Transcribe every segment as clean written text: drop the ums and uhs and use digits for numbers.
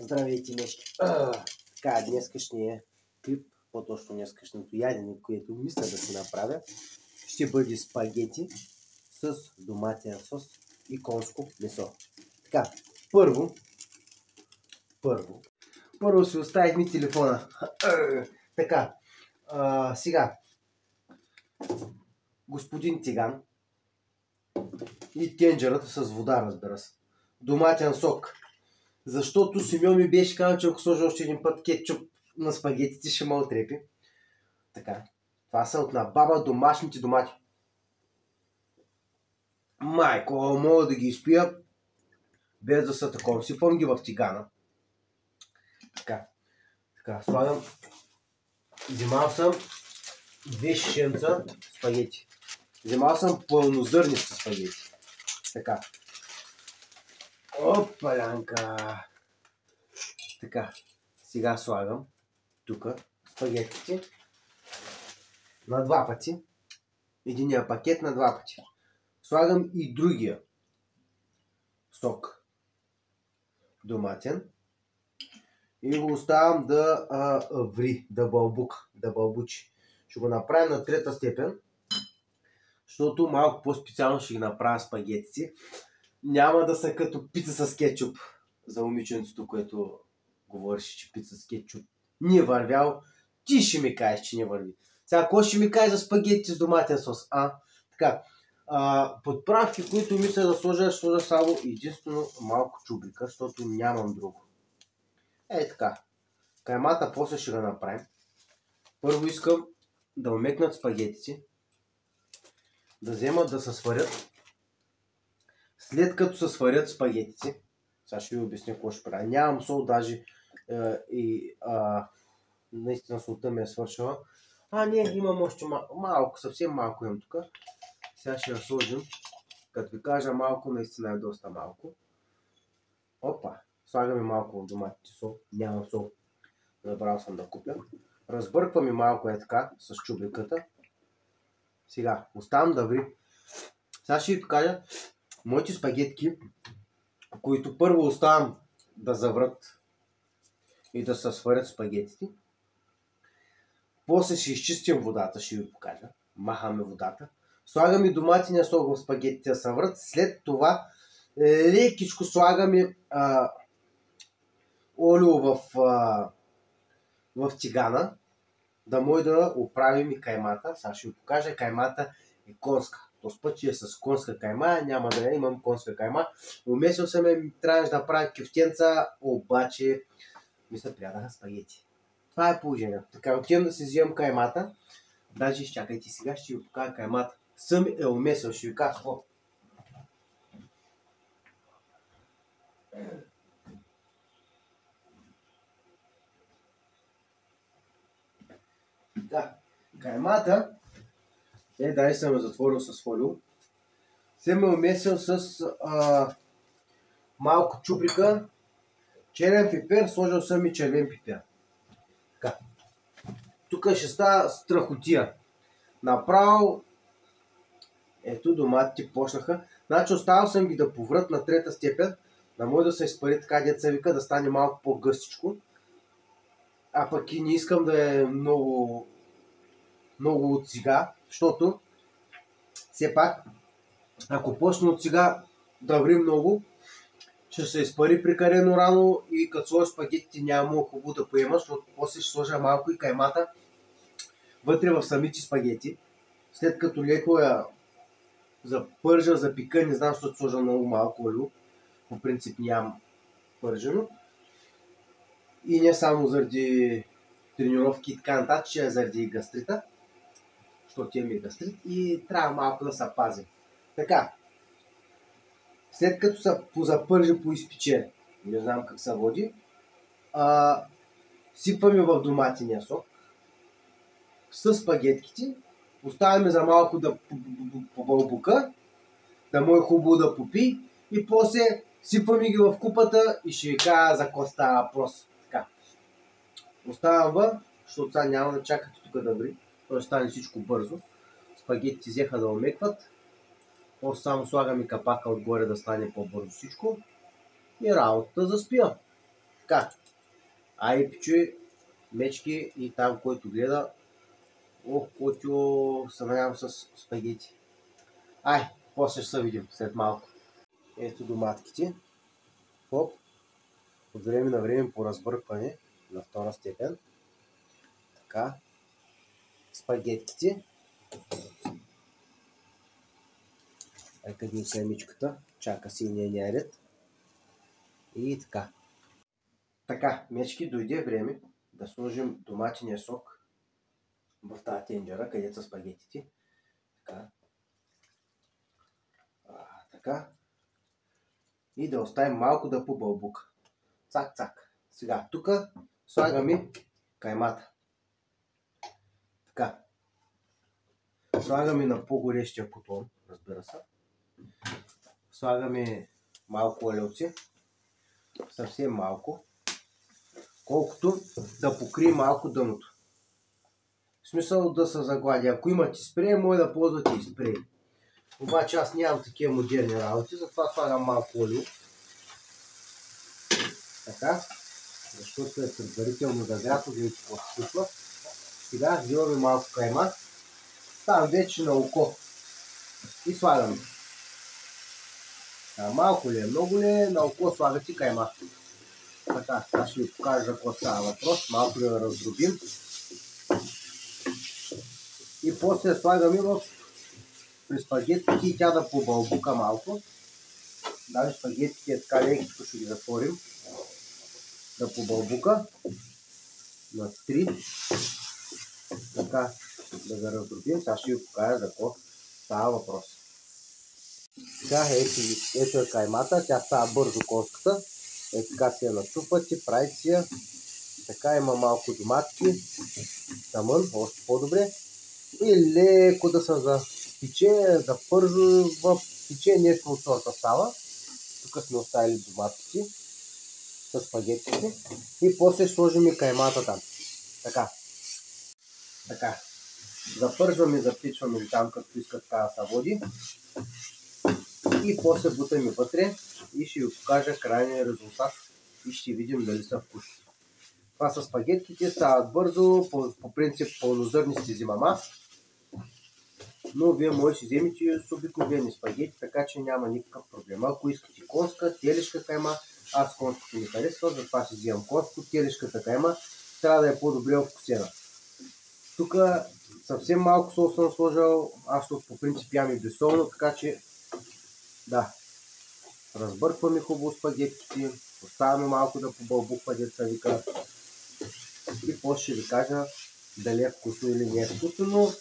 Здравейте, мечки! Така, днескашния клип, по-точно днескашното ядене, което мисля да си направя, ще бъде спагети с доматен сос и конско месо. Така, първо си оставихме телефона. Така, сега, господин Тиган и тенджерата с вода, разбира се. Доматен сок. Защото Симеон ми беше казал, че ако сложа още един път кетчуп на спагетите, ще ме отрепи. Така. Това са от на баба домашните домати. Майко, мога да ги изпия без да са такова. Сипвам ги в тигана. Така, слагам. Взимал съм 2 шишенца спагети. Взимал съм пълнозърнисти спагети. Така. Опалянка! Така, сега слагам тук спагетите на 2 пъти. Единия пакет на 2 пъти. Слагам и другия сок доматен и го оставям да ври, да бълбучи. Ще го направя на 3-та степен, защото малко по-специално ще ги направя спагетите. Няма да са като пица с кетчуп. За момиченцето, което говореше, че пица с кетчуп не вървял, ти ще ми кажеш, че не върви. Сега, кой ще ми каже за спагети с доматен сос? Така, подправки, които мисля да сложа, ще сложа само единствено малко чубрика, защото нямам друго. Така. Каймата после ще го направим. Първо искам да омекнат спагетите, да вземат да се сварят. След като се сварят спагетите, сега ще ви обясня какво ще правя. Нямам сол даже наистина солта ми е свършила. Не, имам още малко, съвсем малко имам тук. Сега ще я сложим. Като ви кажа малко, наистина е доста малко. Опа, слагаме малко в доматите сол. Нямам сол. Забрал съм да купя. Разбърквам и малко е така, с чубриката. Сега, оставам да ври. Сега ще ви покажа моите спагетки, които първо оставам да заврат и да се сварят спагетите. После ще изчистим водата, ще ви покажа. Махаме водата. Слагаме доматения сок в спагетите да се врат. След това лекичко слагаме олио в тигана, да може да оправим и каймата. Сега ще ви покажа, каймата е конска. Този път е с конска кайма, няма да имам конска кайма. Умесил съм трябваше да правя кюфтенца, обаче ми се приядаха спагети. Това е положението. Така, отивам да си вземам каймата. Даже изчакайте сега, ще ви покажа каймата. Съм е умесил, ще ви кажа какво. Така, каймата дали съм я затворил с фолио. Съм я умесил с малко чуприка, черен пипер, сложил съм и червен пипер. Така. Тук ще става страхотия. Направо, ето доматите почнаха. Значи оставил съм ги да поврат на 3-та степен, да може да се изпари така, деца вика, да стане малко по-гъстичко. А пък и не искам да е много от сега, защото все пак, ако почне от сега да ври много, ще се изпари прекалено рано и като сложа спагетите няма много хубаво да поема, защото после ще сложа малко и каймата вътре в самите спагети. След като леко я запържа, запика, не знам, защото сложа много малко олио, по принцип нямам пържено. И не само заради тренировки и така нататък, че е заради гастрита, защото имаме гастрит и трябва малко да се пазим. Така, след като се позапържи, поизпече, не знам как се води, сипваме в доматения сок с спагетките, оставяме за малко да побълбука, да му е хубаво да попи и после сипваме ги в купата и ще ви кажа за какво става въпрос. Така, оставям защото сега няма да чакате тук да ври, той стане всичко бързо. Спагетите взеха да омекват. После само слагаме капака отгоре да стане по-бързо всичко. И работата заспива. Така. Ай, пичуи, мечки и там, който гледа. Ох, котю, се надявам с спагети. Ай, после ще се видим след малко. Ето доматките. Хоп. От време на време по разбъркване на втора степен. Така. Спагетките. Ай, къде е кремичката? Чака си нейния ред. И така. Така, мечки, дойде време да сложим доматения сок в тази тенджера, където са спагетите. Така. Така. И да оставим малко да побълбука. Цак, цак. Сега, тук слагаме каймата. Така. Слагаме на по-горещия котлон, разбира се. Слагаме малко олиоци. Съвсем малко. Колкото да покрие малко дъното. В смисъл да се заглади. Ако имате спрей, може да ползвате и спрей. Обаче аз нямам такива модерни работи, затова слагам малко олио. Така. Защото е предварително загрято, да видите какво се случва. Сега взимаме малко кайма. Там вече на око. И слагаме. Малко ли е, много ли е, на око слагате кайма. Така, сега ще ви покажа за какво става въпрос. Малко да раздробим. И после слагаме при спагетите и тя да побълбука малко. Даже спагетите така лекичко ще ги затворим. Да побълбука. На 3. Така, да го раздробим. Сега ще ви покажа за какво става въпрос. Сега ето е каймата, тя става бързо коската. Е така си я натрупате, правите си я. Така има малко доматки, тъмън, още по-добре. И леко да се запече, да пържва, пече нещо от сорта става. Тук сме оставили доматките с спагетите. И после сложим и каймата там. Така. Така. Запържваме, запичваме там, като искат така да се води. И после бутаме вътре и ще ви покажа крайния резултат и ще видим дали са вкусни. Това са спагетките, стават бързо, по принцип пълнозърнисти взимам, но вие може да си вземете с обикновени спагети, така че няма никакъв проблем. Ако искате конска, телешка кайма, аз конското ми харесва, затова си взимам конско, телешката кайма трябва да е по-добре овкусена. Тук съвсем малко сол съм сложил, аз по принцип ям и безсолно, така че да, разбъркваме хубаво спагетките, оставяме малко да побълбуква, деца вика. И после ще ви кажа дали е вкусно или не е вкусно, но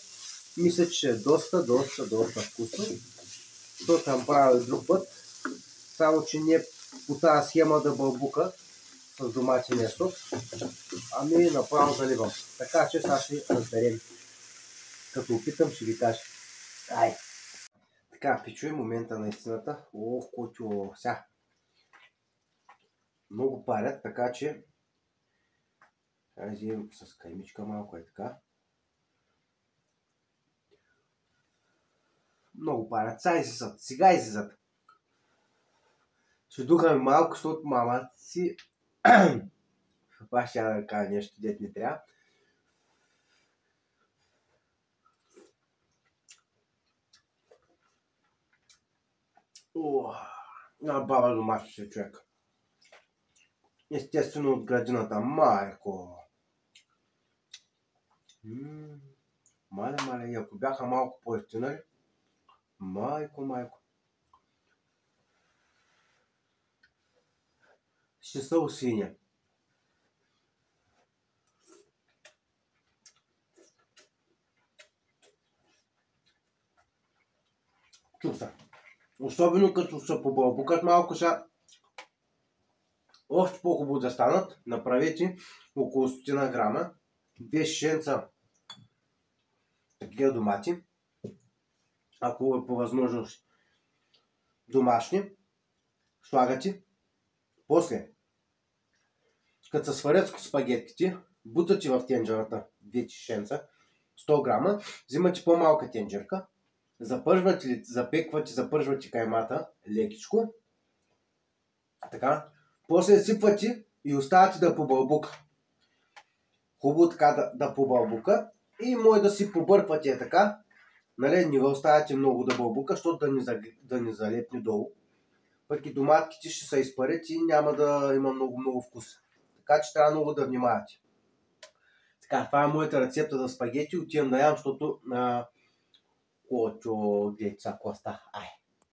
мисля, че ще е доста вкусно. То съм правил друг път, само че не по тази схема да бълбука с доматения сос, ами направо заливам. Така че сега ще разберем. Като опитам, ще ви кажа. Ай! Така, пичуй момента на истината. Ох, котю, сега. Много парят, така че вземем с каймичка малко е така. Много парят. Сега излизат. Ще духаме малко, защото мама си баш ще да кажа нещо, дет не трябва. Баба домашно ще човек. Естествено от градината. Майко! Мале, ако бяха малко по-ефтинали. Майко. Ще са усиня. Чуса. Особено като се побълбукат малко сега. Още по-хубаво да станат. Направете около 100 грама. 2 шишенца такива домати. Ако е по възможност домашни. Слагате. После, като се сварят спагетките, бутате в тенджерата 2 шишенца, 100 грама, взимате по-малка тенджерка, запържвате, запържвате каймата лекичко, така, после сипвате и оставяте да побълбука. Хубаво така да побълбука и може да си побърквате така. Нали, не го оставяте много да бълбука, защото да не залепне долу. Пък и доматките ще се изпарят и няма да има много вкус. Така че трябва много да внимавате. Така, това е моята рецепта за спагети. Отивам да ям, защото кочо деца коста. Ай.